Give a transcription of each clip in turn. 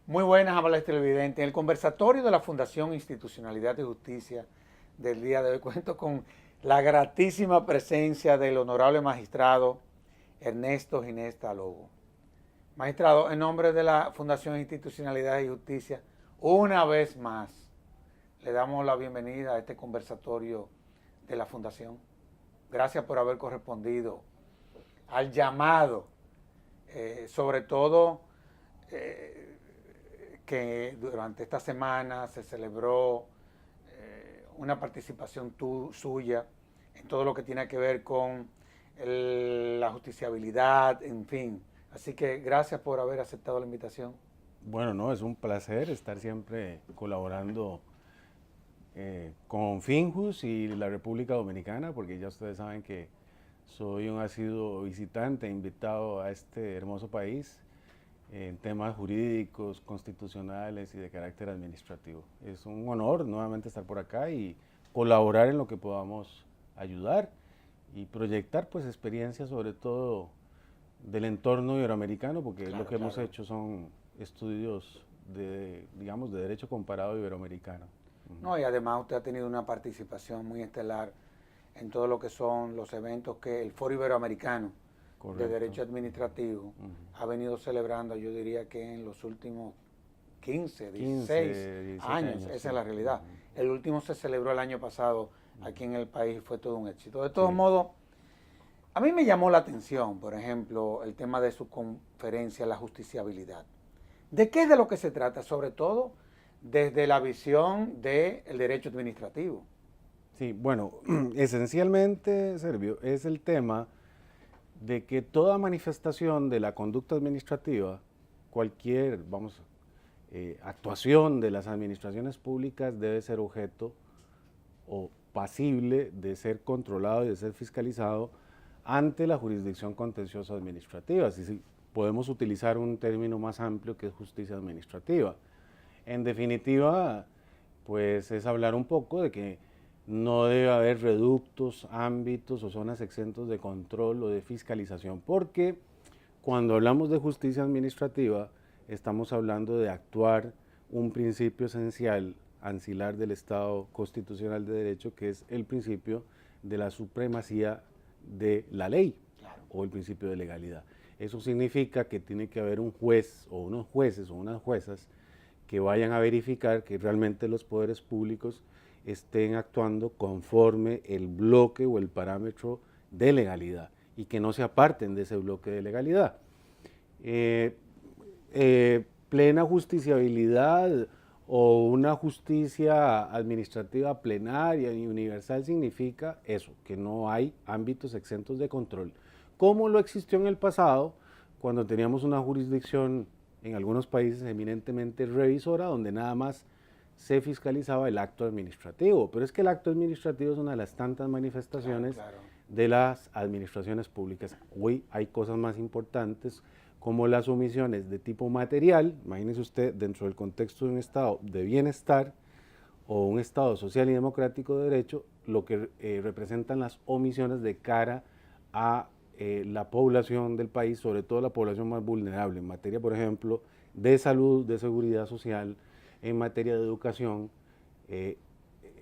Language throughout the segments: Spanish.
Muy buenas, amables televidentes. En el conversatorio de la Fundación Institucionalidad y Justicia del día de hoy cuento con la gratísima presencia del honorable magistrado Ernesto Ginesta Lobo. Magistrado, en nombre de la Fundación Institucionalidad y Justicia, una vez más le damos la bienvenida a este conversatorio de la Fundación. Gracias por haber correspondido al llamado, sobre todo que durante esta semana se celebró una participación suya en todo lo que tiene que ver con la justiciabilidad, en fin. Así que gracias por haber aceptado la invitación. Bueno, no, es un placer estar siempre colaborando con Finjus y la República Dominicana, porque ya ustedes saben que soy un asiduo visitante, invitado a este hermoso país en temas jurídicos, constitucionales y de carácter administrativo. Es un honor nuevamente estar por acá y colaborar en lo que podamos ayudar y proyectar pues experiencias sobre todo del entorno iberoamericano, porque claro, lo que hemos hecho son estudios de, digamos, de derecho comparado iberoamericano. No, y además usted ha tenido una participación muy estelar en todo lo que son los eventos que el Foro Iberoamericano de Derecho Administrativo ha venido celebrando, yo diría que en los últimos 15, 16 años, esa sí, es la realidad. El último se celebró el año pasado aquí en el país y fue todo un éxito. De todos modos, a mí me llamó la atención, por ejemplo, el tema de su conferencia, la justiciabilidad. ¿De qué es de lo que se trata? Sobre todo desde la visión del derecho administrativo. Sí, bueno, esencialmente, Servio, es el tema de que toda manifestación de la conducta administrativa, cualquier, actuación de las administraciones públicas debe ser objeto o pasible de ser controlado y de ser fiscalizado ante la jurisdicción contenciosa administrativa. Si podemos utilizar un término más amplio que es justicia administrativa. En definitiva, pues es hablar un poco de que no debe haber reductos, ámbitos o zonas exentos de control o de fiscalización, porque cuando hablamos de justicia administrativa estamos hablando de actuar un principio esencial, ancilar del Estado constitucional de derecho, que es el principio de la supremacía de la ley, claro, o el principio de legalidad. Eso significa que tiene que haber un juez o unos jueces o unas juezas que vayan a verificar que realmente los poderes públicos estén actuando conforme el bloque o el parámetro de legalidad y que no se aparten de ese bloque de legalidad. Plena justiciabilidad o una justicia administrativa plenaria y universal significa eso, que no hay ámbitos exentos de control, como lo existió en el pasado cuando teníamos una jurisdicción en algunos países eminentemente revisora, donde nada más se fiscalizaba el acto administrativo, pero es que el acto administrativo es una de las tantas manifestaciones de las administraciones públicas. Hoy hay cosas más importantes como las omisiones de tipo material. Imagínese usted, dentro del contexto de un estado de bienestar o un estado social y democrático de derecho, lo que representan las omisiones de cara a la población del país, sobre todo la población más vulnerable, en materia, por ejemplo, de salud, de seguridad social, en materia de educación.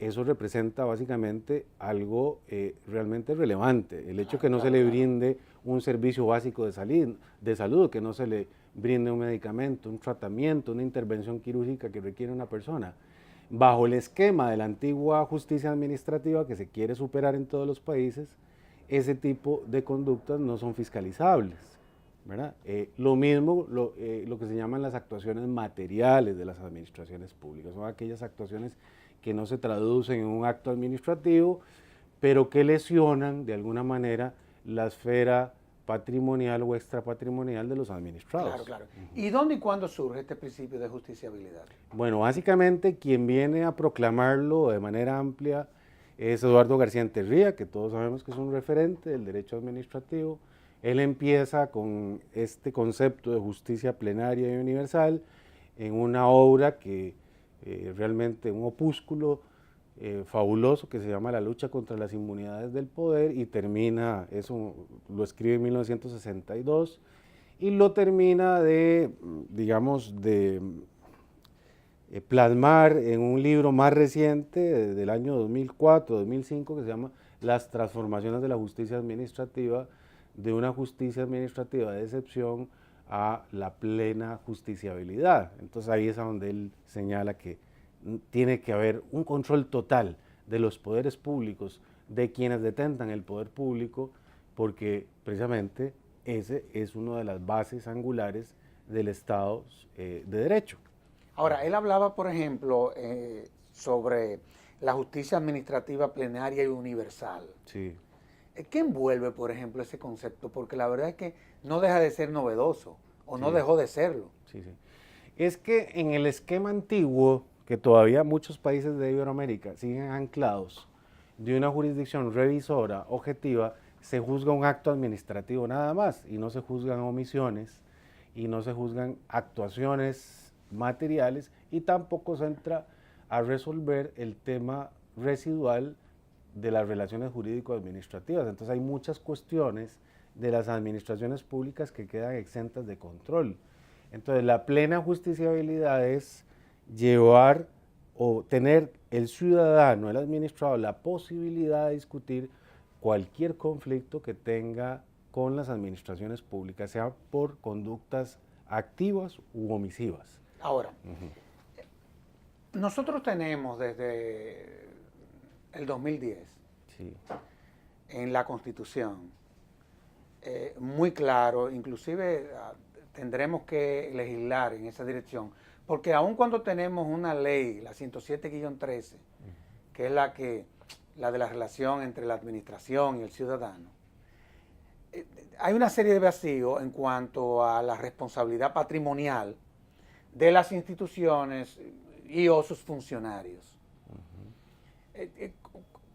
Eso representa básicamente algo realmente relevante. El hecho que no se le brinde un servicio básico de salud, que no se le brinde un medicamento, un tratamiento, una intervención quirúrgica que requiere una persona. Bajo el esquema de la antigua justicia administrativa que se quiere superar en todos los países, ese tipo de conductas no son fiscalizables, ¿verdad? Lo mismo lo que se llaman las actuaciones materiales de las administraciones públicas, son aquellas actuaciones que no se traducen en un acto administrativo, pero que lesionan de alguna manera la esfera patrimonial o extrapatrimonial de los administrados. Claro, claro. ¿Y dónde y cuándo surge este principio de justiciabilidad? Bueno, básicamente quien viene a proclamarlo de manera amplia es Eduardo García Enterría, que todos sabemos que es un referente del derecho administrativo. Él empieza con este concepto de justicia plenaria y universal en una obra que realmente un opúsculo fabuloso que se llama La lucha contra las inmunidades del poder y termina, eso lo escribe en 1962 y lo termina de, digamos, de plasmar en un libro más reciente del año 2004-2005 que se llama Las transformaciones de la justicia administrativa, de una justicia administrativa de excepción a la plena justiciabilidad. Entonces ahí es a donde él señala que tiene que haber un control total de los poderes públicos, de quienes detentan el poder público, porque precisamente ese es una de las bases angulares del Estado de Derecho. Ahora, él hablaba, por ejemplo, sobre la justicia administrativa plenaria y universal. Sí. ¿Qué envuelve, por ejemplo, ese concepto? Porque la verdad es que no deja de ser novedoso, o no dejó de serlo. Sí, sí. Es que en el esquema antiguo, que todavía muchos países de Iberoamérica siguen anclados, de una jurisdicción revisora, objetiva, se juzga un acto administrativo nada más, y no se juzgan omisiones, y no se juzgan actuaciones materiales, y tampoco se entra a resolver el tema residual de las relaciones jurídico-administrativas. Entonces hay muchas cuestiones de las administraciones públicas que quedan exentas de control. Entonces la plena justiciabilidad es llevar o tener el ciudadano, el administrado, la posibilidad de discutir cualquier conflicto que tenga con las administraciones públicas, sea por conductas activas u omisivas. Ahora, nosotros tenemos desde el 2010, sí, en la Constitución, muy claro, inclusive tendremos que legislar en esa dirección, porque aun cuando tenemos una ley, la 107-13, que es la de la relación entre la administración y el ciudadano, hay una serie de vacíos en cuanto a la responsabilidad patrimonial de las instituciones y o sus funcionarios.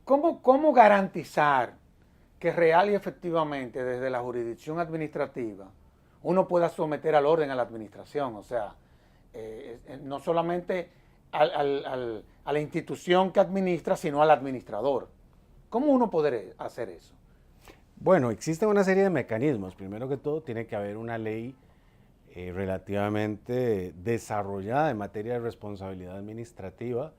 ¿Cómo garantizar que real y efectivamente desde la jurisdicción administrativa uno pueda someter al orden a la administración? O sea, no solamente a la institución que administra, sino al administrador. ¿Cómo uno podría hacer eso? Bueno, existen una serie de mecanismos. Primero que todo, tiene que haber una ley relativamente desarrollada en materia de responsabilidad administrativa.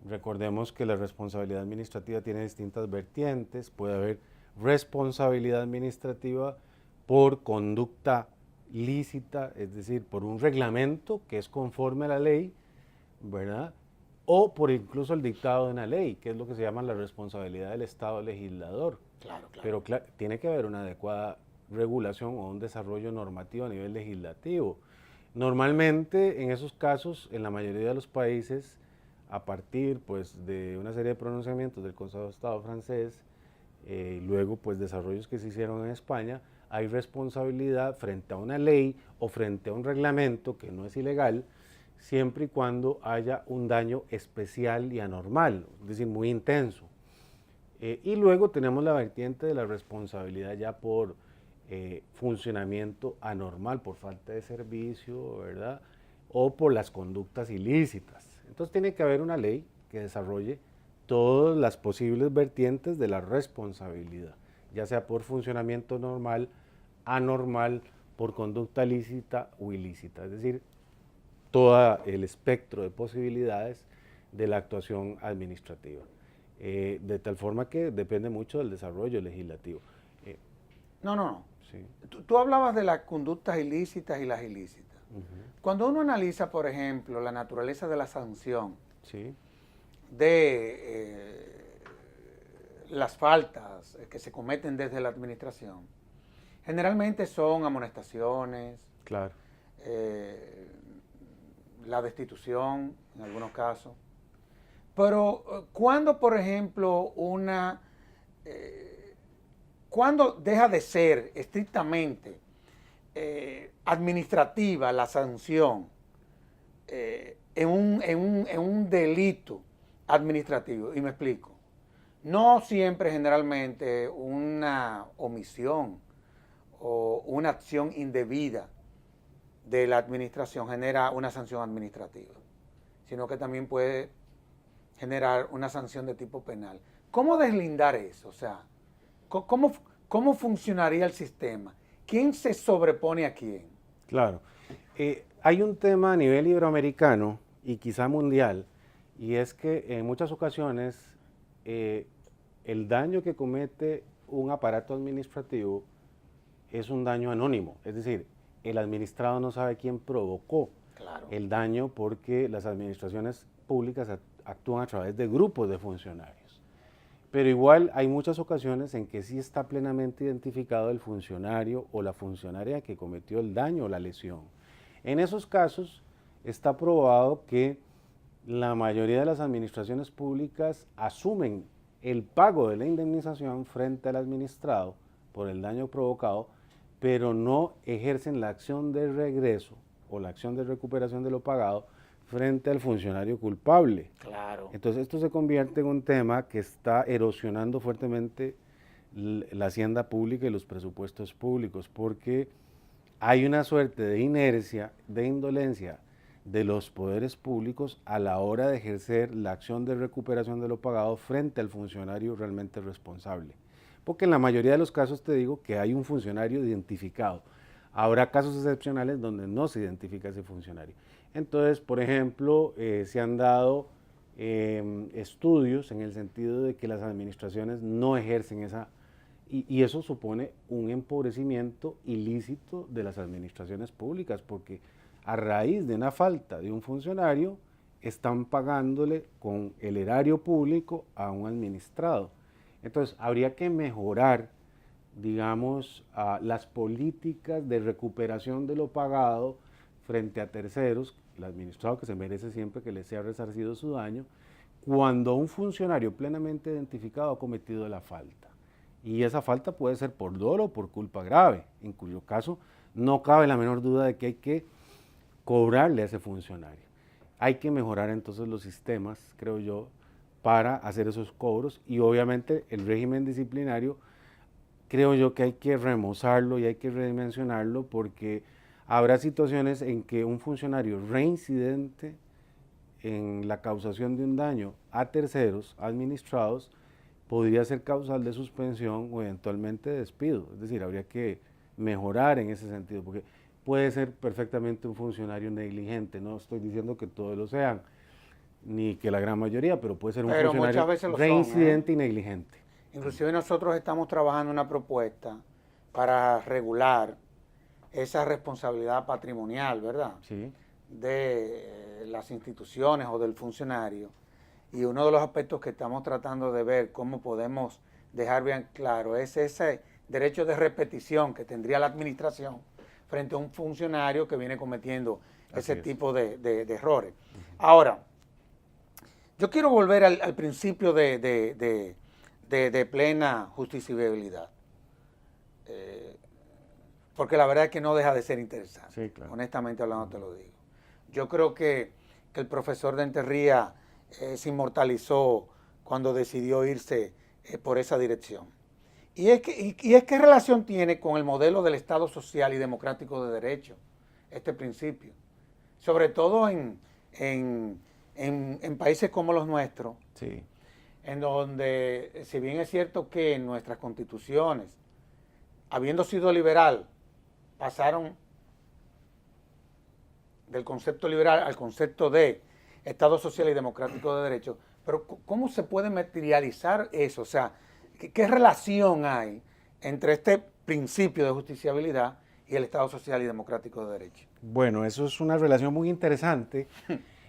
Recordemos que la responsabilidad administrativa tiene distintas vertientes. Puede haber responsabilidad administrativa por conducta lícita, es decir, por un reglamento que es conforme a la ley, ¿verdad? O por incluso el dictado de una ley, que es lo que se llama la responsabilidad del Estado legislador. Claro, claro. Pero tiene que haber una adecuada regulación o un desarrollo normativo a nivel legislativo. Normalmente, en esos casos, en la mayoría de los países, a partir pues, de una serie de pronunciamientos del Consejo de Estado francés, luego pues desarrollos que se hicieron en España, hay responsabilidad frente a una ley o frente a un reglamento que no es ilegal, siempre y cuando haya un daño especial y anormal, es decir, muy intenso. Y luego tenemos la vertiente de la responsabilidad ya por funcionamiento anormal, por falta de servicio, ¿verdad? O por las conductas ilícitas. Entonces tiene que haber una ley que desarrolle todas las posibles vertientes de la responsabilidad, ya sea por funcionamiento normal, anormal, por conducta lícita o ilícita, es decir, todo el espectro de posibilidades de la actuación administrativa. De tal forma que depende mucho del desarrollo legislativo. No. Sí. Tú hablabas de las conductas ilícitas y las ilícitas. Cuando uno analiza, por ejemplo, la naturaleza de la sanción, sí, de las faltas que se cometen desde la administración, generalmente son amonestaciones, claro, la destitución en algunos casos. Pero cuando, por ejemplo, cuando deja de ser estrictamente administrativa la sanción en un delito administrativo, y me explico, no siempre generalmente una omisión o una acción indebida de la administración genera una sanción administrativa, sino que también puede generar una sanción de tipo penal. ¿Cómo deslindar eso? O sea, ¿cómo funcionaría el sistema? ¿Quién se sobrepone a quién? Claro. Hay un tema a nivel iberoamericano y quizá mundial, y es que en muchas ocasiones el daño que comete un aparato administrativo es un daño anónimo, es decir, el administrado no sabe quién provocó el daño porque las administraciones públicas actúan a través de grupos de funcionarios. Pero igual hay muchas ocasiones en que sí está plenamente identificado el funcionario o la funcionaria que cometió el daño o la lesión. En esos casos está probado que la mayoría de las administraciones públicas asumen el pago de la indemnización frente al administrado por el daño provocado, pero no ejercen la acción de regreso o la acción de recuperación de lo pagado frente al funcionario culpable. Claro. Entonces esto se convierte en un tema que está erosionando fuertemente la hacienda pública y los presupuestos públicos, porque hay una suerte de inercia, de indolencia de los poderes públicos a la hora de ejercer la acción de recuperación de lo pagado frente al funcionario realmente responsable. Porque en la mayoría de los casos te digo que hay un funcionario identificado. Habrá casos excepcionales donde no se identifica ese funcionario. Entonces, por ejemplo, se han dado estudios en el sentido de que las administraciones no ejercen esa, y eso supone un empobrecimiento ilícito de las administraciones públicas, porque a raíz de una falta de un funcionario, están pagándole con el erario público a un administrado. Entonces, habría que mejorar, digamos, las políticas de recuperación de lo pagado frente a terceros, el administrado que se merece siempre que le sea resarcido su daño, cuando un funcionario plenamente identificado ha cometido la falta. Y esa falta puede ser por dolo o por culpa grave, en cuyo caso no cabe la menor duda de que hay que cobrarle a ese funcionario. Hay que mejorar entonces los sistemas, creo yo, para hacer esos cobros, y obviamente el régimen disciplinario creo yo que hay que remozarlo y hay que redimensionarlo, porque habrá situaciones en que un funcionario reincidente en la causación de un daño a terceros administrados podría ser causal de suspensión o eventualmente de despido. Es decir, habría que mejorar en ese sentido, porque puede ser perfectamente un funcionario negligente, no estoy diciendo que todos lo sean, ni que la gran mayoría, pero puede ser un funcionario reincidente y negligente. Inclusive nosotros estamos trabajando una propuesta para regular esa responsabilidad patrimonial, ¿verdad? Sí. De las instituciones o del funcionario. Y uno de los aspectos que estamos tratando de ver cómo podemos dejar bien claro es ese derecho de repetición que tendría la administración frente a un funcionario que viene cometiendo ese tipo de errores. Ahora, yo quiero volver al principio de plena justiciabilidad, porque la verdad es que no deja de ser interesante. Sí, claro. Honestamente hablando te lo digo. Yo creo que el profesor de Enterría se inmortalizó cuando decidió irse por esa dirección. Y es que relación tiene con el modelo del Estado social y democrático de derecho, este principio. Sobre todo en países como los nuestros, sí, en donde, si bien es cierto que en nuestras constituciones, habiendo sido liberal, pasaron del concepto liberal al concepto de Estado social y democrático de derecho, pero ¿cómo se puede materializar eso? O sea, ¿qué relación hay entre este principio de justiciabilidad y el Estado social y democrático de derecho? Bueno, eso es una relación muy interesante,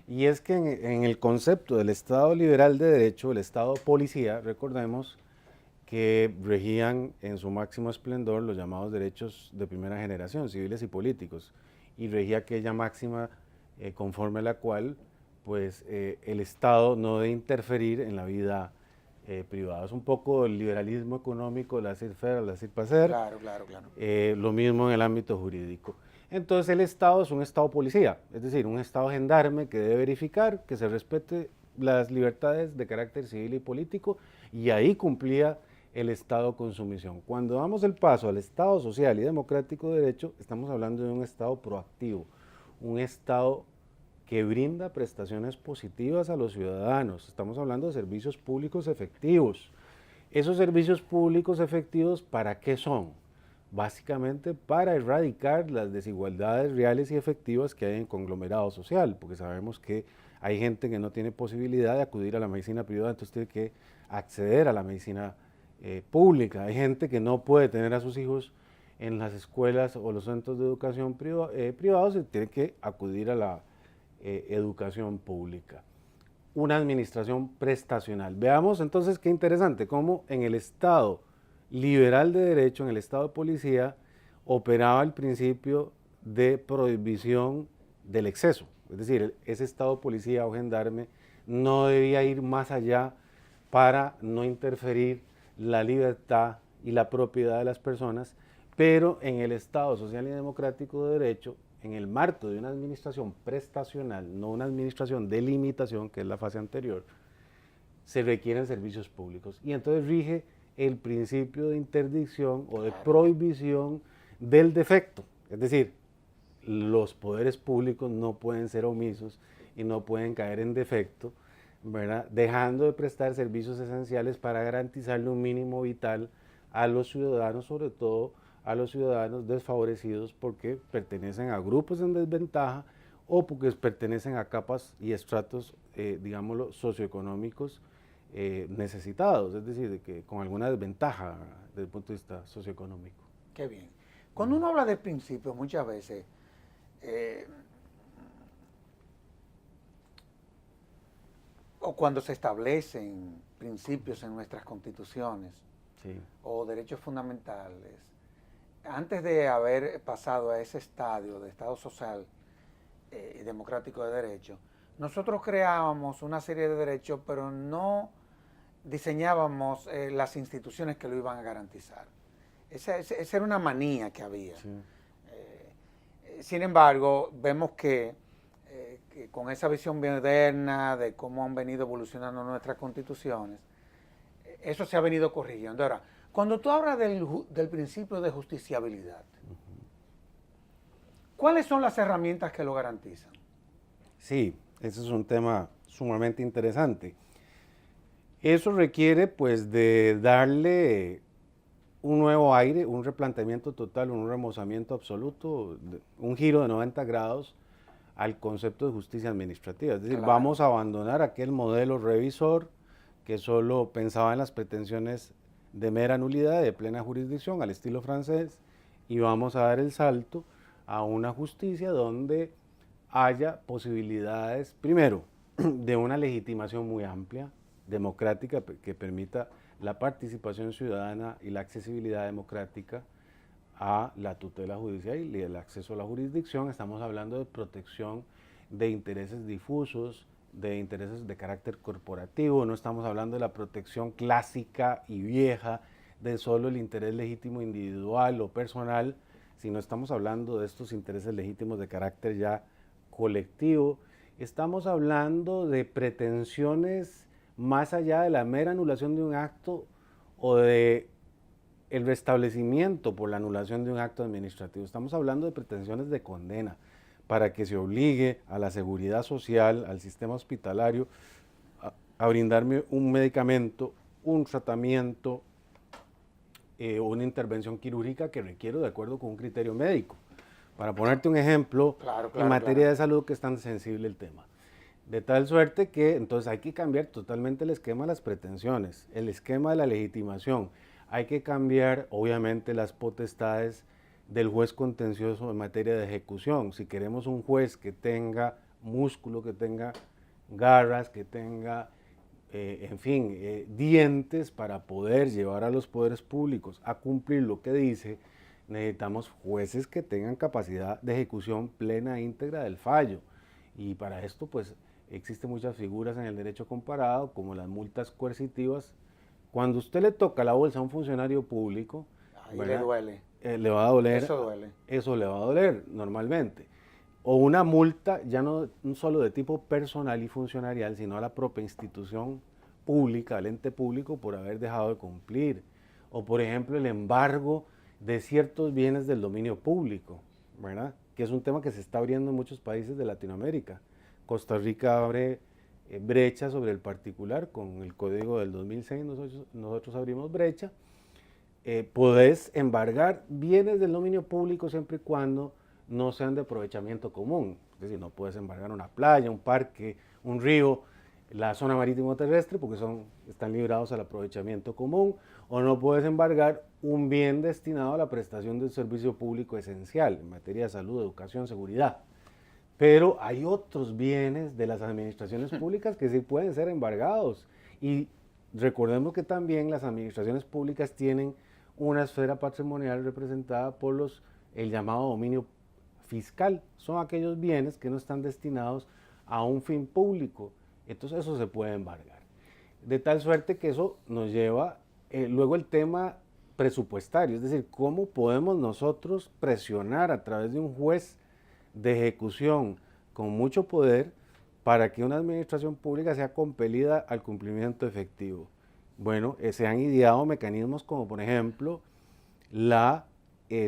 y es que en el concepto del Estado liberal de derecho, el Estado policía, recordemos que regían en su máximo esplendor los llamados derechos de primera generación, civiles y políticos, y regía aquella máxima conforme a la cual pues, el Estado no debe interferir en la vida privada. Es un poco el liberalismo económico, la laissez-faire, la laissez-passer. Claro, claro, claro. Lo mismo en el ámbito jurídico. Entonces el Estado es un Estado policía, es decir, un Estado gendarme que debe verificar que se respete las libertades de carácter civil y político, y ahí cumplía el Estado con su misión. Cuando damos el paso al Estado social y democrático de derecho, estamos hablando de un Estado proactivo, un Estado que brinda prestaciones positivas a los ciudadanos. Estamos hablando de servicios públicos efectivos. ¿Esos servicios públicos efectivos para qué son? Básicamente para erradicar las desigualdades reales y efectivas que hay en conglomerado social, porque sabemos que hay gente que no tiene posibilidad de acudir a la medicina privada, entonces tiene que acceder a la medicina pública. Hay gente que no puede tener a sus hijos en las escuelas o los centros de educación privados y tiene que acudir a la educación pública. Una administración prestacional. Veamos entonces qué interesante, cómo en el Estado liberal de derecho, en el Estado de policía, operaba el principio de prohibición del exceso. Es decir, ese Estado de policía o gendarme no debía ir más allá para no interferir la libertad y la propiedad de las personas, pero en el Estado social y democrático de derecho, en el marco de una administración prestacional, no una administración de limitación, que es la fase anterior, se requieren servicios públicos. Y entonces rige el principio de interdicción o de prohibición del defecto. Es decir, los poderes públicos no pueden ser omisos y no pueden caer en defecto, ¿verdad? Dejando de prestar servicios esenciales para garantizarle un mínimo vital a los ciudadanos, sobre todo a los ciudadanos desfavorecidos porque pertenecen a grupos en desventaja o porque pertenecen a capas y estratos, digámoslo, socioeconómicos necesitados, es decir, de que con alguna desventaja desde el punto de vista socioeconómico. Qué bien. Cuando uno habla de principios, muchas veces, o cuando se establecen principios en nuestras constituciones, sí, o derechos fundamentales, antes de haber pasado a ese estadio de Estado social y democrático de derecho, nosotros creábamos una serie de derechos, pero no diseñábamos las instituciones que lo iban a garantizar. Esa era una manía que había. Sí. Sin embargo, vemos que con esa visión moderna de cómo han venido evolucionando nuestras constituciones, eso se ha venido corrigiendo. Ahora, cuando tú hablas del principio de justiciabilidad, ¿cuáles son las herramientas que lo garantizan? Sí, ese es un tema sumamente interesante. Eso requiere pues de darle un nuevo aire, un replanteamiento total, un remozamiento absoluto, un giro de 90 grados al concepto de justicia administrativa. Es decir, claro, vamos a abandonar aquel modelo revisor que solo pensaba en las pretensiones de mera nulidad, de plena jurisdicción, al estilo francés, y vamos a dar el salto a una justicia donde haya posibilidades, primero, de una legitimación muy amplia, democrática, que permita la participación ciudadana y la accesibilidad democrática a la tutela judicial y el acceso a la jurisdicción. Estamos hablando de protección de intereses difusos, de intereses de carácter corporativo, no estamos hablando de la protección clásica y vieja de solo el interés legítimo individual o personal, sino estamos hablando de estos intereses legítimos de carácter ya colectivo. Estamos hablando de pretensiones más allá de la mera anulación de un acto o de el restablecimiento por la anulación de un acto administrativo. Estamos hablando de pretensiones de condena para que se obligue a la seguridad social, al sistema hospitalario, a brindarme un medicamento, un tratamiento, una intervención quirúrgica que requiero de acuerdo con un criterio médico. Para ponerte un ejemplo, en materia de salud que es tan sensible el tema. De tal suerte que entonces hay que cambiar totalmente el esquema de las pretensiones, el esquema de la legitimación. Hay que cambiar, obviamente, las potestades del juez contencioso en materia de ejecución. Si queremos un juez que tenga músculo, que tenga garras, que tenga, en fin, dientes para poder llevar a los poderes públicos a cumplir lo que dice, necesitamos jueces que tengan capacidad de ejecución plena e íntegra del fallo. Y para esto, pues, existen muchas figuras en el derecho comparado, como las multas coercitivas. Cuando usted le toca la bolsa a un funcionario público, ahí le duele. Le va a doler. Eso duele. Eso le va a doler normalmente. O una multa ya no solo de tipo personal y funcionarial, sino a la propia institución pública, al ente público, por haber dejado de cumplir. O por ejemplo el embargo de ciertos bienes del dominio público, ¿verdad? Que es un tema que se está abriendo en muchos países de Latinoamérica, Costa Rica abre brecha sobre el particular, con el código del 2006 nosotros abrimos brecha. Podés embargar bienes del dominio público siempre y cuando no sean de aprovechamiento común. Es decir, no puedes embargar una playa, un parque, un río, la zona marítimo terrestre, porque están librados al aprovechamiento común, o no puedes embargar un bien destinado a la prestación de un servicio público esencial en materia de salud, educación, seguridad. Pero hay otros bienes de las administraciones públicas que sí pueden ser embargados. Y recordemos que también las administraciones públicas tienen una esfera patrimonial representada por el llamado dominio fiscal. Son aquellos bienes que no están destinados a un fin público. Entonces eso se puede embargar. De tal suerte que eso nos lleva luego el tema presupuestario, es decir, cómo podemos nosotros presionar a través de un juez de ejecución con mucho poder para que una administración pública sea compelida al cumplimiento efectivo. Bueno, se han ideado mecanismos como por ejemplo la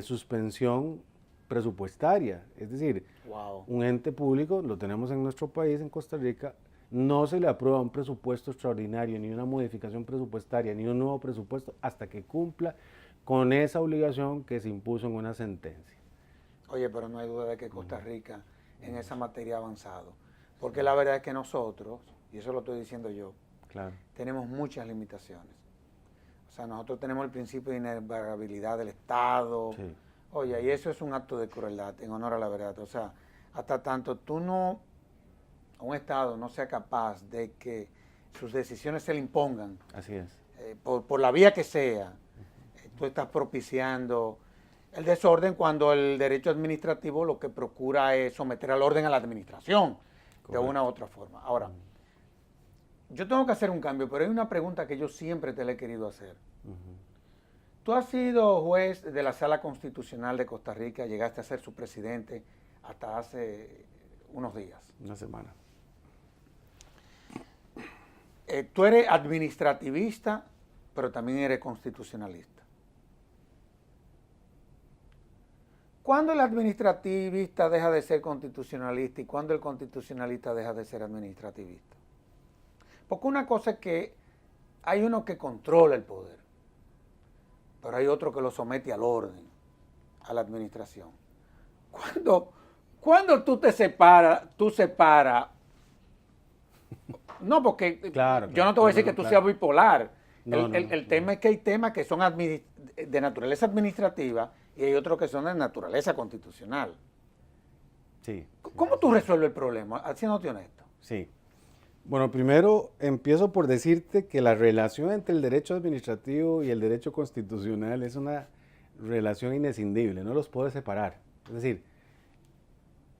suspensión presupuestaria, es decir, un ente público, lo tenemos en nuestro país, en Costa Rica, no se le aprueba un presupuesto extraordinario, ni una modificación presupuestaria, ni un nuevo presupuesto hasta que cumpla con esa obligación que se impuso en una sentencia. Oye, pero no hay duda de que Costa Rica en esa materia ha avanzado, porque la verdad es que nosotros, y eso lo estoy diciendo yo, claro, tenemos muchas limitaciones. O sea, nosotros tenemos el principio de inevitabilidad del Estado. Sí. Oye, y eso es un acto de crueldad, en honor a la verdad. O sea, hasta tanto un Estado no sea capaz de que sus decisiones se le impongan. Así es. Por la vía que sea, tú estás propiciando el desorden cuando el derecho administrativo lo que procura es someter al orden a la administración. Correcto. De una u otra forma. Ahora, yo tengo que hacer un cambio, pero hay una pregunta que yo siempre te la he querido hacer. Tú has sido juez de la Sala Constitucional de Costa Rica, llegaste a ser su presidente hasta hace unos días. Una semana. Tú eres administrativista, pero también eres constitucionalista. ¿Cuándo el administrativista deja de ser constitucionalista y cuándo el constitucionalista deja de ser administrativista? Porque una cosa es que hay uno que controla el poder, pero hay otro que lo somete al orden, a la administración. ¿Cuándo tú separas, no, porque claro, yo no te voy a decir que tú seas bipolar. El tema es que hay temas que son de naturaleza administrativa y hay otros que son de naturaleza constitucional. Sí. ¿Cómo tú resuelves el problema, siéndote honesto? Sí. Bueno, primero empiezo por decirte que la relación entre el derecho administrativo y el derecho constitucional es una relación inescindible, no los puedes separar. Es decir,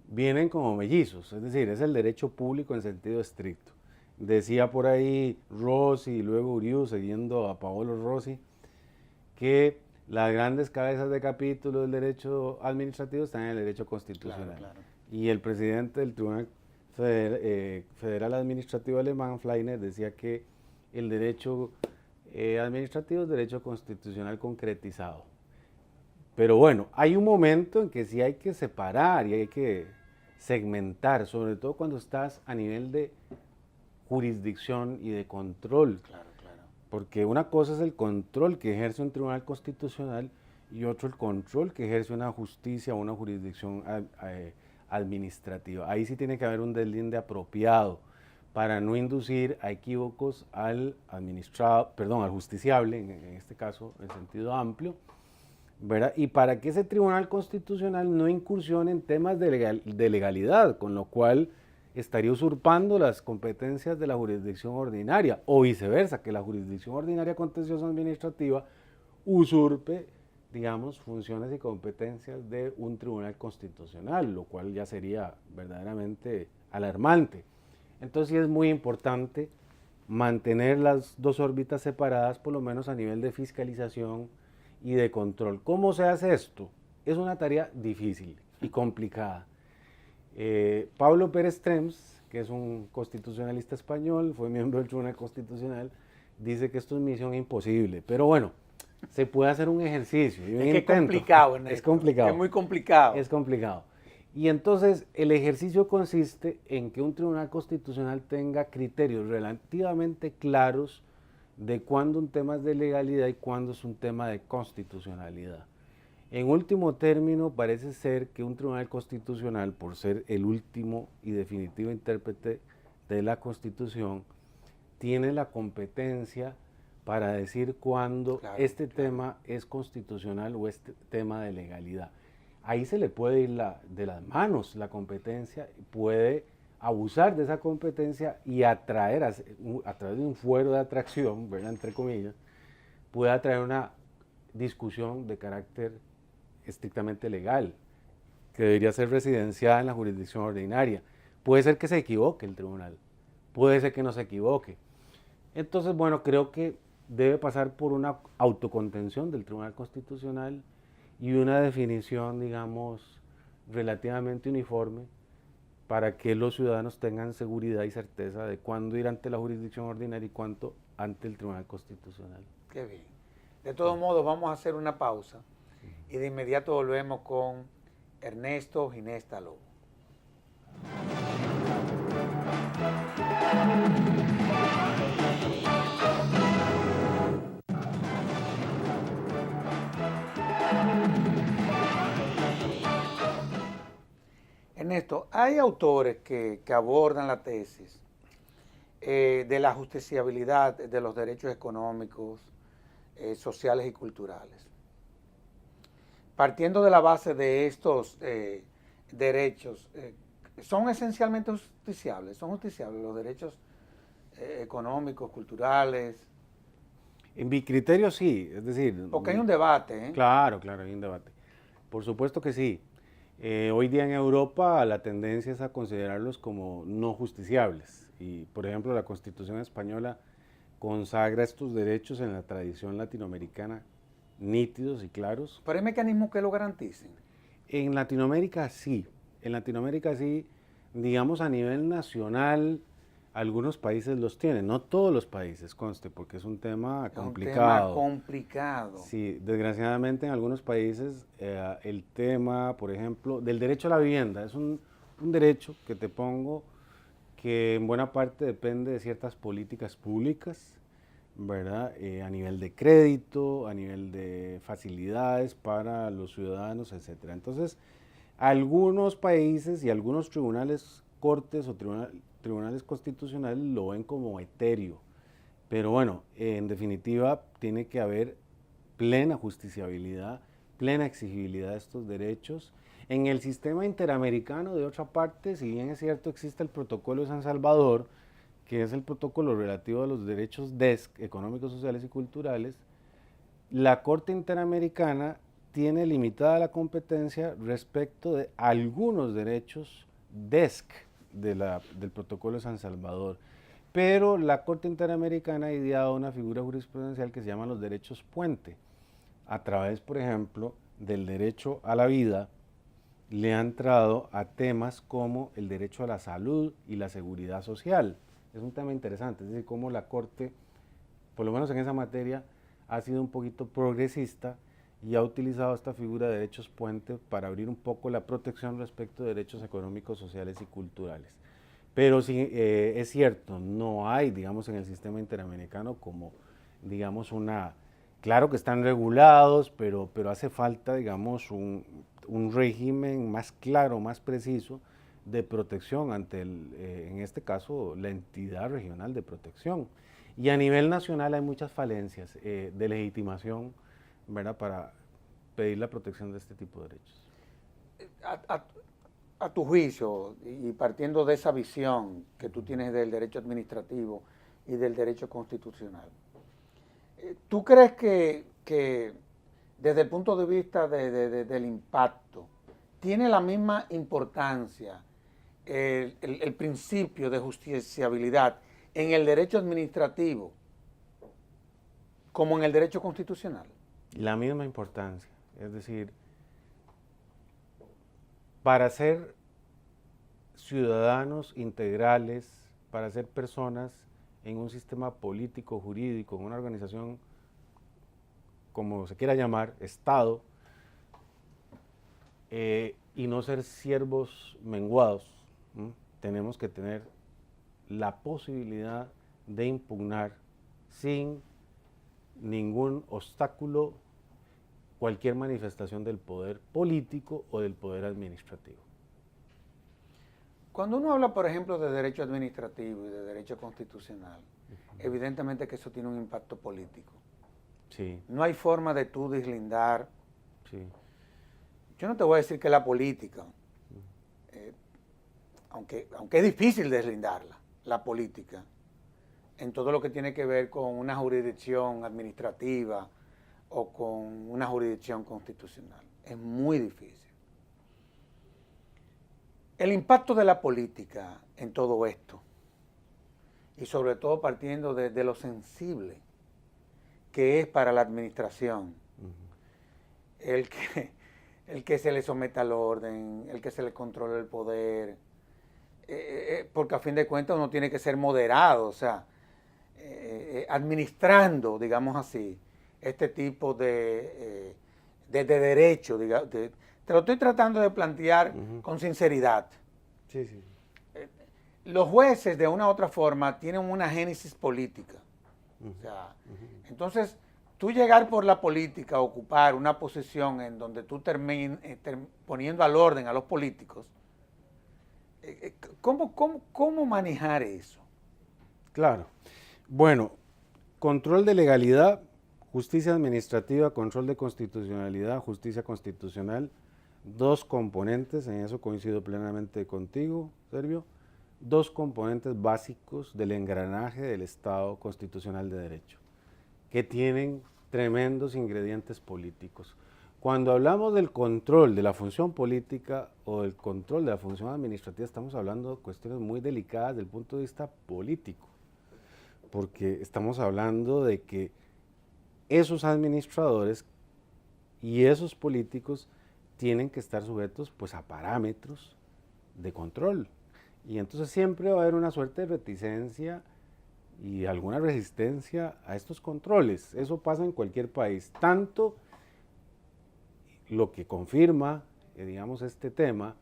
vienen como mellizos, es decir, es el derecho público en sentido estricto. Decía por ahí Rossi y luego Uriu, siguiendo a Paolo Rossi, que las grandes cabezas de capítulo del derecho administrativo están en el derecho constitucional. Claro, claro. Y el presidente del Tribunal Federal Administrativo Alemán, Fleiner, decía que el derecho administrativo es derecho constitucional concretizado. Pero bueno, hay un momento en que sí hay que separar y hay que segmentar, sobre todo cuando estás a nivel de jurisdicción y de control. Claro, claro. Porque una cosa es el control que ejerce un tribunal constitucional y otro el control que ejerce una justicia o una jurisdicción administrativa. Ahí sí tiene que haber un deslinde apropiado para no inducir a equívocos al justiciable, en este caso en sentido amplio, ¿verdad? Y para que ese tribunal constitucional no incursione en temas de legalidad, con lo cual estaría usurpando las competencias de la jurisdicción ordinaria, o viceversa, que la jurisdicción ordinaria contenciosa administrativa usurpe, digamos, funciones y competencias de un tribunal constitucional, lo cual ya sería verdaderamente alarmante. Entonces sí es muy importante mantener las dos órbitas separadas, por lo menos a nivel de fiscalización y de control. ¿Cómo se hace esto? Es una tarea difícil y complicada. Pablo Pérez Trems, que es un constitucionalista español, fue miembro del Tribunal Constitucional, dice que esto es misión imposible, pero bueno, se puede hacer un ejercicio. Es que es complicado, Ernesto. Es complicado. Es muy complicado. Es complicado. Y entonces el ejercicio consiste en que un tribunal constitucional tenga criterios relativamente claros de cuándo un tema es de legalidad y cuándo es un tema de constitucionalidad. En último término, parece ser que un tribunal constitucional, por ser el último y definitivo intérprete de la Constitución, tiene la competencia para decir cuándo este tema es constitucional o este tema de legalidad. Ahí se le puede ir de las manos la competencia, puede abusar de esa competencia y atraer, a través de un fuero de atracción, ¿verdad?, entre comillas, puede atraer una discusión de carácter estrictamente legal, que debería ser residenciada en la jurisdicción ordinaria. Puede ser que se equivoque el tribunal, puede ser que no se equivoque. Entonces, bueno, creo que debe pasar por una autocontención del Tribunal Constitucional y una definición, digamos, relativamente uniforme para que los ciudadanos tengan seguridad y certeza de cuándo ir ante la jurisdicción ordinaria y cuánto ante el Tribunal Constitucional. Qué bien. De todos modos, vamos a hacer una pausa y de inmediato volvemos con Ernesto Ginesta Lobo. Ernesto, hay autores que abordan la tesis de la justiciabilidad de los derechos económicos, sociales y culturales. Partiendo de la base de estos derechos, ¿son esencialmente justiciables? ¿Son justiciables los derechos económicos, culturales? En mi criterio sí, es decir... Porque hay un debate, ¿eh? Claro, claro, hay un debate. Por supuesto que sí. Hoy día en Europa la tendencia es a considerarlos como no justiciables. Y, por ejemplo, la Constitución española consagra estos derechos en la tradición latinoamericana nítidos y claros. ¿Pero hay mecanismos que lo garanticen? En Latinoamérica sí, digamos a nivel nacional, algunos países los tienen, no todos los países, conste, porque es un tema complicado. Un tema complicado. Sí, desgraciadamente en algunos países el tema, por ejemplo, del derecho a la vivienda, es un derecho que te pongo que en buena parte depende de ciertas políticas públicas, ¿verdad? A nivel de crédito, a nivel de facilidades para los ciudadanos, etcétera. Entonces, algunos países y algunos tribunales, cortes o tribunales constitucionales lo ven como etéreo. Pero bueno, en definitiva, tiene que haber plena justiciabilidad, plena exigibilidad de estos derechos. En el sistema interamericano, de otra parte, si bien es cierto, existe el Protocolo de San Salvador, que es el protocolo relativo a los derechos DESC, económicos, sociales y culturales, la Corte Interamericana tiene limitada la competencia respecto de algunos derechos DESC del Protocolo de San Salvador. Pero la Corte Interamericana ha ideado una figura jurisprudencial que se llama los derechos puente. A través, por ejemplo, del derecho a la vida, le ha entrado a temas como el derecho a la salud y la seguridad social. Es un tema interesante, es decir, cómo la Corte, por lo menos en esa materia, ha sido un poquito progresista y ha utilizado esta figura de derechos puente para abrir un poco la protección respecto de derechos económicos, sociales y culturales. Pero sí, es cierto, no hay, digamos, en el sistema interamericano como, digamos, claro que están regulados, pero hace falta, digamos, un régimen más claro, más preciso de protección ante, en este caso, la entidad regional de protección. Y a nivel nacional hay muchas falencias de legitimación, ¿verdad?, para pedir la protección de este tipo de derechos. A tu juicio, y partiendo de esa visión que tú tienes del derecho administrativo y del derecho constitucional, ¿tú crees que desde el punto de vista del impacto tiene la misma importancia el principio de justiciabilidad en el derecho administrativo como en el derecho constitucional? La misma importancia, es decir, para ser ciudadanos integrales, para ser personas en un sistema político, jurídico, en una organización, como se quiera llamar, Estado, y no ser siervos menguados. Tenemos que tener la posibilidad de impugnar sin ningún obstáculo cualquier manifestación del poder político o del poder administrativo. Cuando uno habla, por ejemplo, de derecho administrativo y de derecho constitucional, evidentemente que eso tiene un impacto político. Sí. No hay forma de tú deslindar. Sí. Yo no te voy a decir que la política, aunque es difícil deslindarla, la política, en todo lo que tiene que ver con una jurisdicción administrativa o con una jurisdicción constitucional. Es muy difícil. El impacto de la política en todo esto, y sobre todo partiendo de lo sensible que es para la administración, el que se le someta al orden, el que se le controle el poder, porque a fin de cuentas uno tiene que ser moderado, o sea, administrando, digamos así, este tipo de derecho, digamos, te lo estoy tratando de plantear con sinceridad. Sí, sí. Los jueces, de una u otra forma, tienen una génesis política. O sea, entonces, tú llegar por la política a ocupar una posición en donde tú termines poniendo al orden a los políticos, ¿cómo manejar eso? Claro. Bueno, control de legalidad, justicia administrativa, control de constitucionalidad, justicia constitucional, dos componentes, en eso coincido plenamente contigo, Servio, dos componentes básicos del engranaje del Estado constitucional de derecho, que tienen tremendos ingredientes políticos. Cuando hablamos del control de la función política o del control de la función administrativa, estamos hablando de cuestiones muy delicadas desde el punto de vista político, porque estamos hablando de que esos administradores y esos políticos tienen que estar sujetos pues a parámetros de control, y entonces siempre va a haber una suerte de reticencia y alguna resistencia a estos controles. Eso pasa en cualquier país, tanto lo que confirma, digamos, este tema,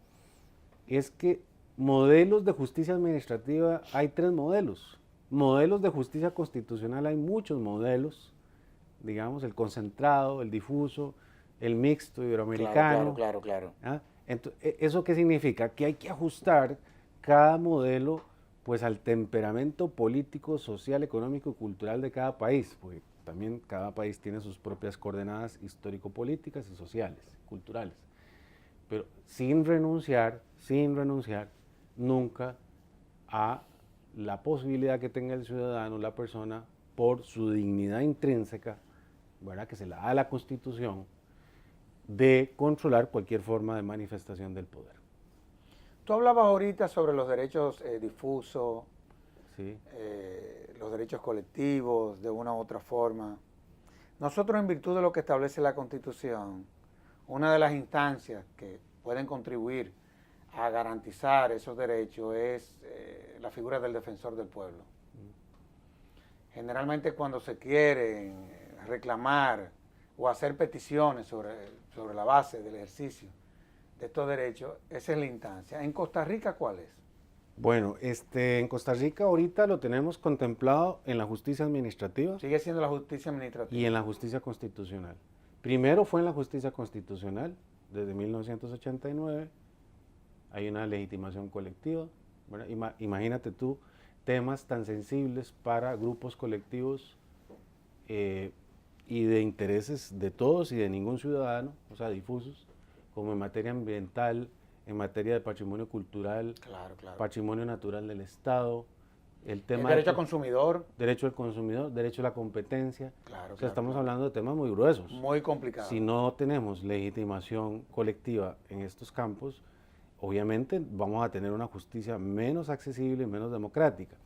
es que modelos de justicia administrativa hay tres modelos. Modelos de justicia constitucional hay muchos modelos, digamos, el concentrado, el difuso, el mixto iberoamericano. Claro. ¿Ah? Entonces, ¿eso qué significa? Que hay que ajustar cada modelo pues al temperamento político, social, económico y cultural de cada país, porque también cada país tiene sus propias coordenadas histórico-políticas y sociales, culturales. Pero sin renunciar nunca a la posibilidad que tenga el ciudadano, la persona, por su dignidad intrínseca, ¿verdad?, que se la da la Constitución, de controlar cualquier forma de manifestación del poder. Tú hablabas ahorita sobre los derechos difusos, Sí. Los derechos colectivos, de una u otra forma. Nosotros, en virtud de lo que establece la Constitución, una de las instancias que pueden contribuir a garantizar esos derechos es la figura del defensor del pueblo. Generalmente cuando se quieren reclamar o hacer peticiones sobre la base del ejercicio de estos derechos, esa es la instancia. ¿En Costa Rica cuál es? Bueno, en Costa Rica ahorita lo tenemos contemplado en la justicia administrativa. Sigue siendo la justicia administrativa. Y en la justicia constitucional. Primero fue en la justicia constitucional, desde 1989, hay una legitimación colectiva. Bueno, imagínate tú, temas tan sensibles para grupos colectivos y de intereses de todos y de ningún ciudadano, o sea, difusos, como en materia ambiental, en materia de patrimonio cultural, patrimonio natural del Estado, el tema derecho al consumidor. Derecho al consumidor, derecho a la competencia. O sea, estamos hablando de temas muy gruesos. Muy complicados. Si no tenemos legitimación colectiva en estos campos, obviamente vamos a tener una justicia menos accesible y menos democrática.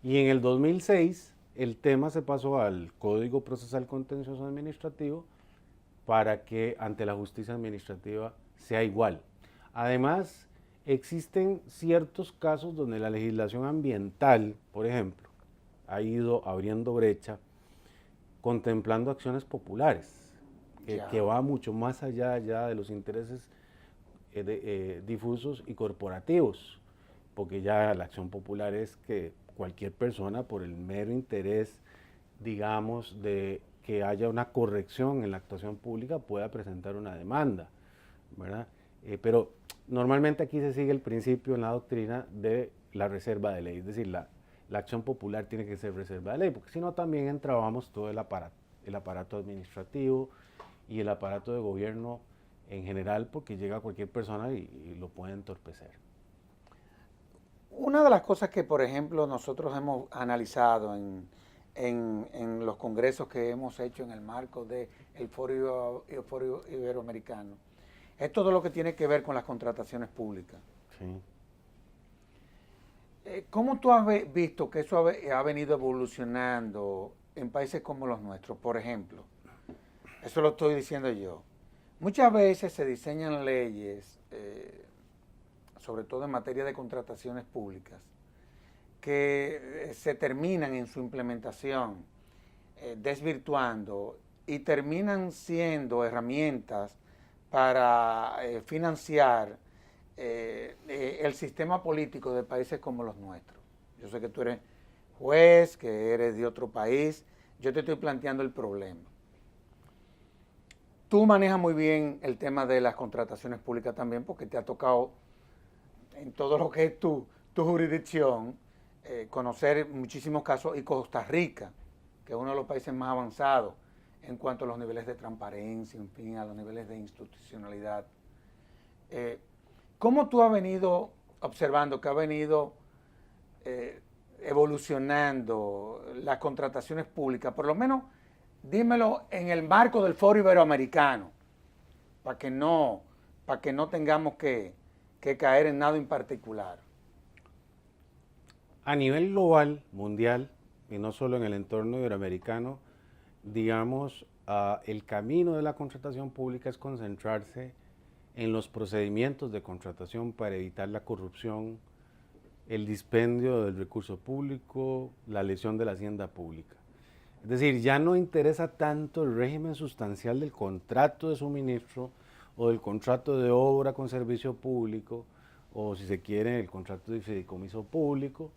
Y en el 2006, el tema se pasó al Código Procesal Contencioso Administrativo para que ante la justicia administrativa sea igual. Además, existen ciertos casos donde la legislación ambiental, por ejemplo, ha ido abriendo brecha, contemplando acciones populares, que va mucho más allá ya de los intereses difusos y corporativos, porque ya la acción popular es que cualquier persona, por el mero interés, digamos, de que haya una corrección en la actuación pública, pueda presentar una demanda, ¿verdad? Pero normalmente aquí se sigue el principio en la doctrina de la reserva de ley, es decir, la acción popular tiene que ser reserva de ley, porque si no también entrabamos todo el aparato administrativo y el aparato de gobierno en general, porque llega cualquier persona y lo puede entorpecer. Una de las cosas que, por ejemplo, nosotros hemos analizado en los congresos que hemos hecho en el marco del Foro Iberoamericano es todo lo que tiene que ver con las contrataciones públicas. Sí. ¿Cómo tú has visto que eso ha venido evolucionando en países como los nuestros? Por ejemplo, eso lo estoy diciendo yo. Muchas veces se diseñan leyes, sobre todo en materia de contrataciones públicas, que se terminan en su implementación desvirtuando y terminan siendo herramientas para financiar el sistema político de países como los nuestros. Yo sé que tú eres juez, que eres de otro país, yo te estoy planteando el problema. Tú manejas muy bien el tema de las contrataciones públicas también, porque te ha tocado en todo lo que es tu jurisdicción conocer muchísimos casos, y Costa Rica, que es uno de los países más avanzados en cuanto a los niveles de transparencia, en fin, a los niveles de institucionalidad. ¿Cómo tú has venido observando que ha venido evolucionando las contrataciones públicas? Por lo menos dímelo en el marco del Foro Iberoamericano, para que no tengamos que caer en nada en particular. A nivel global, mundial, y no solo en el entorno iberoamericano, digamos, el camino de la contratación pública es concentrarse en los procedimientos de contratación para evitar la corrupción, el dispendio del recurso público, la lesión de la hacienda pública. Es decir, ya no interesa tanto el régimen sustancial del contrato de suministro o del contrato de obra con servicio público, o si se quiere el contrato de fideicomiso público,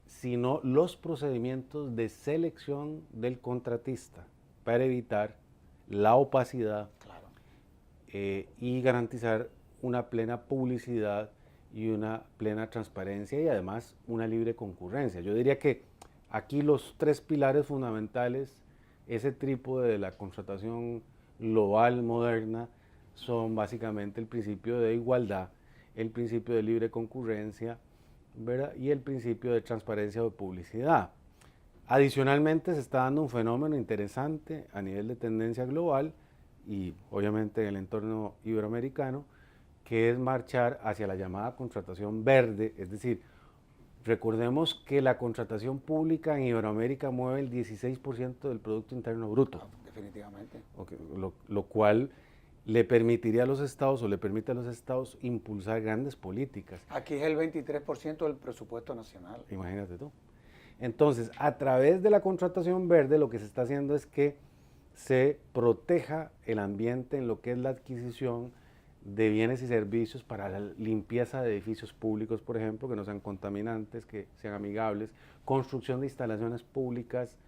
sino los procedimientos de selección del contratista para evitar la opacidad, claro, y garantizar una plena publicidad y una plena transparencia y además una libre concurrencia. Yo diría que aquí los tres pilares fundamentales, ese trípode de la contratación global moderna, son básicamente el principio de igualdad, el principio de libre concurrencia, ¿verdad?, y el principio de transparencia o de publicidad. Adicionalmente se está dando un fenómeno interesante a nivel de tendencia global y obviamente en el entorno iberoamericano, que es marchar hacia la llamada contratación verde. Es decir, recordemos que la contratación pública en Iberoamérica mueve el 16% del Producto Interno Bruto. Definitivamente. Okay, lo cual le permitiría a los estados o le permite a los estados impulsar grandes políticas. Aquí es el 23% del presupuesto nacional. Imagínate tú. Entonces, a través de la contratación verde lo que se está haciendo es que se proteja el ambiente en lo que es la adquisición de bienes y servicios para la limpieza de edificios públicos, por ejemplo, que no sean contaminantes, que sean amigables, construcción de instalaciones públicas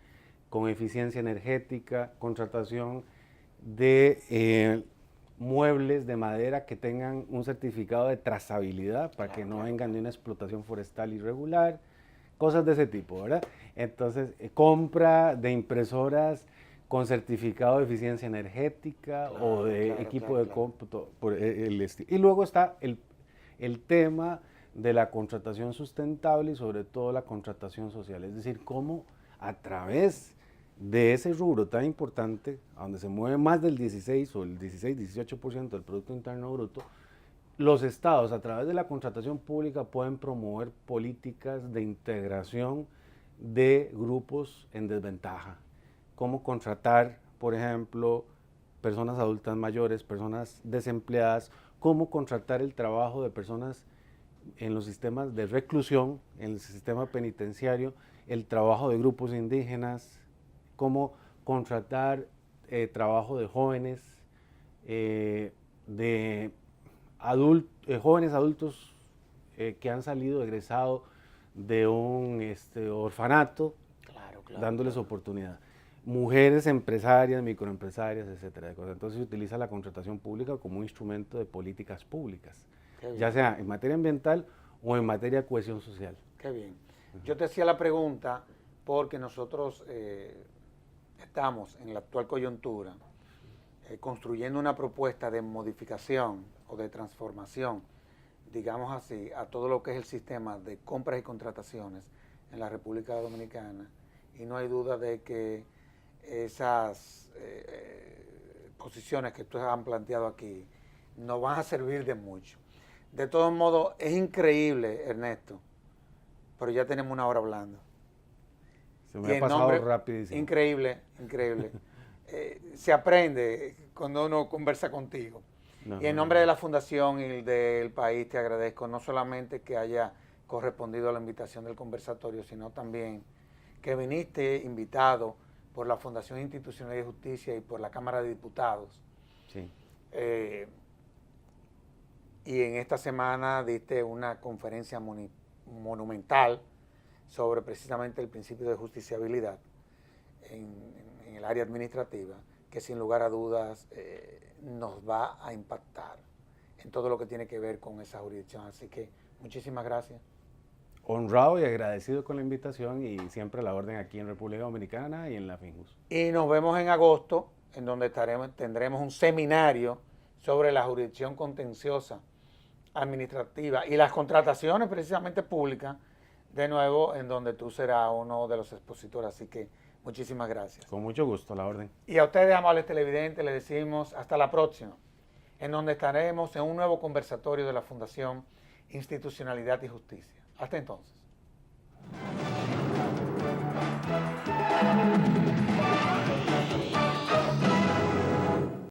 con eficiencia energética, contratación de muebles de madera que tengan un certificado de trazabilidad para que no vengan de una explotación forestal irregular, cosas de ese tipo, ¿verdad? Entonces, compra de impresoras con certificado de eficiencia energética o de equipo de cómputo por el estilo. Y luego está el tema de la contratación sustentable y sobre todo la contratación social, es decir, cómo a través de ese rubro tan importante, a donde se mueve más del 16 o el 16-18% del Producto Interno Bruto, los estados a través de la contratación pública pueden promover políticas de integración de grupos en desventaja, como contratar, por ejemplo, personas adultas mayores, personas desempleadas, cómo contratar el trabajo de personas en los sistemas de reclusión, en el sistema penitenciario, el trabajo de grupos indígenas, cómo contratar trabajo de jóvenes, de jóvenes adultos que han salido, egresado de un orfanato, dándoles oportunidad. Mujeres empresarias, microempresarias, etcétera. Entonces se utiliza la contratación pública como un instrumento de políticas públicas, ya sea en materia ambiental o en materia de cohesión social. Qué bien. Yo te hacía la pregunta porque nosotros estamos en la actual coyuntura construyendo una propuesta de modificación o de transformación, digamos así, a todo lo que es el sistema de compras y contrataciones en la República Dominicana, y no hay duda de que esas posiciones que ustedes han planteado aquí nos van a servir de mucho. De todos modos, es increíble, Ernesto, pero ya tenemos una hora hablando. Se me ha pasado rapidísimo. Increíble, increíble. Se aprende cuando uno conversa contigo. Y en nombre de la Fundación y del país te agradezco no solamente que haya correspondido a la invitación del conversatorio, sino también que viniste invitado por la Fundación Institucional de Justicia y por la Cámara de Diputados. Sí. Y en esta semana diste una conferencia monumental sobre precisamente el principio de justiciabilidad en el área administrativa, que sin lugar a dudas nos va a impactar en todo lo que tiene que ver con esa jurisdicción. Así que muchísimas gracias. Honrado y agradecido con la invitación y siempre a la orden aquí en República Dominicana y en la FINJUS. Y nos vemos en agosto, en donde tendremos un seminario sobre la jurisdicción contenciosa administrativa y las contrataciones precisamente públicas, de nuevo, en donde tú serás uno de los expositores. Así que muchísimas gracias. Con mucho gusto, a la orden. Y a ustedes, amables televidentes, les decimos hasta la próxima, en donde estaremos en un nuevo conversatorio de la Fundación Institucionalidad y Justicia. Hasta entonces.